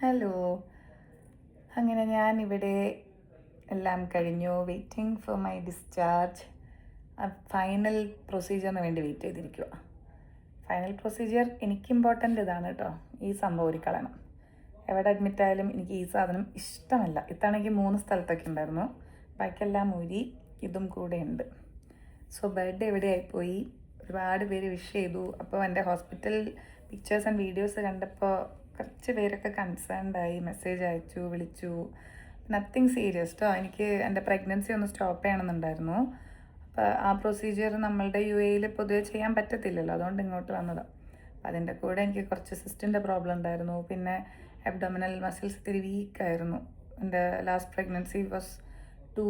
Hello. അങ്ങനെ ഞാനിവിടെ എല്ലാം കഴിഞ്ഞു. Waiting for my discharge. Final പ്രൊസീജിയറിന് വേണ്ടി വെയിറ്റ് ചെയ്തിരിക്കുക. ഫൈനൽ പ്രൊസീജിയർ എനിക്ക് ഇമ്പോർട്ടൻ്റ് ഇതാണ് കേട്ടോ. ഈ സംഭവം ഊരിക്കളയണം. എവിടെ അഡ്മിറ്റ് ആയാലും എനിക്ക് ഈ സാധനം ഇഷ്ടമല്ല. ഇത്താണെങ്കിൽ 3 സ്ഥലത്തൊക്കെ ഉണ്ടായിരുന്നു. ബാക്കിയെല്ലാം ഊരി. ഇതും കൂടെ ഉണ്ട്. സോ ബർത്ത്ഡേ എവിടെ ആയിപ്പോയി. ഒരുപാട് പേര് വിഷ് ചെയ്തു. അപ്പോൾ എൻ്റെ ഹോസ്പിറ്റൽ പിക്ചേഴ്സ് ആൻഡ് വീഡിയോസ് കണ്ടപ്പോൾ കുറച്ച് പേരൊക്കെ കൺസേൺഡായി, മെസ്സേജ് അയച്ചു, വിളിച്ചു. നത്തിങ് സീരിയസ് കേട്ടോ. എനിക്ക് എൻ്റെ പ്രഗ്നൻസി ഒന്ന് സ്റ്റോപ്പ് ചെയ്യണമെന്നുണ്ടായിരുന്നു. അപ്പോൾ ആ പ്രൊസീജിയർ നമ്മളുടെ UAE പൊതുവെ ചെയ്യാൻ പറ്റത്തില്ലല്ലോ, അതുകൊണ്ട് ഇങ്ങോട്ട് വന്നതാണ്. അപ്പം അതിൻ്റെ കൂടെ എനിക്ക് കുറച്ച് സിസ്റ്റിൻ്റെ പ്രോബ്ലം ഉണ്ടായിരുന്നു. പിന്നെ അബ്ഡോമിനൽ മസിൽസ് ഇത്തിരി വീക്കായിരുന്നു. എൻ്റെ last pregnancy was too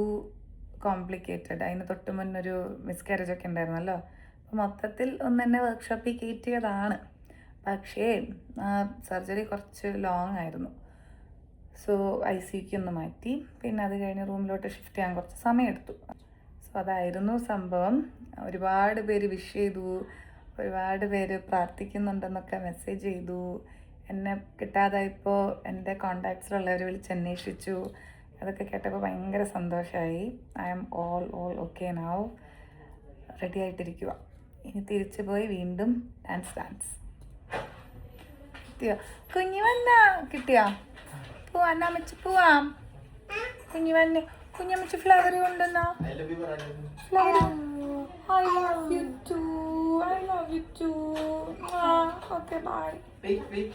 complicated. അതിന് തൊട്ട് മുന്നൊരു മിസ്കാരേജ് ഒക്കെ ഉണ്ടായിരുന്നല്ലോ. അപ്പോൾ മൊത്തത്തിൽ ഒന്ന് എന്നെ വർക്ക്ഷോപ്പിൽ കയറ്റിയതാണ്. പക്ഷേ സർജറി കുറച്ച് ലോങ് ആയിരുന്നു. സോ ICUക്ക് ഒന്ന് മാറ്റി. പിന്നെ അത് കഴിഞ്ഞ് റൂമിലോട്ട് ഷിഫ്റ്റ് ചെയ്യാൻ കുറച്ച് സമയമെടുത്തു. സോ അതായിരുന്നു സംഭവം. ഒരുപാട് പേര് വിഷ് ചെയ്തു, ഒരുപാട് പേര് പ്രാർത്ഥിക്കുന്നുണ്ടെന്നൊക്കെ മെസ്സേജ് ചെയ്തു. എന്നെ കിട്ടാതായപ്പോൾ എൻ്റെ കോണ്ടാക്ട്സിലുള്ളവർ വിളിച്ചന്വേഷിച്ചു. അതൊക്കെ കേട്ടപ്പോൾ ഭയങ്കര സന്തോഷമായി. I am all okay now. Ready ആയിട്ടിരിക്കുക. ഇനി തിരിച്ചു പോയി വീണ്ടും ഡാൻസ്. കിട്ടിയോ കുഞ്ഞു? വന്നാ കിട്ടിയോ? പോവാം, അമ്മച്ചി പോവാം. കുഞ്ഞു വന്ന് കുഞ്ഞമ്മച്ചി ഫ്ലവർ കൊണ്ടുവന്നോ? Flower. I love you too. Okay, bye. Wait.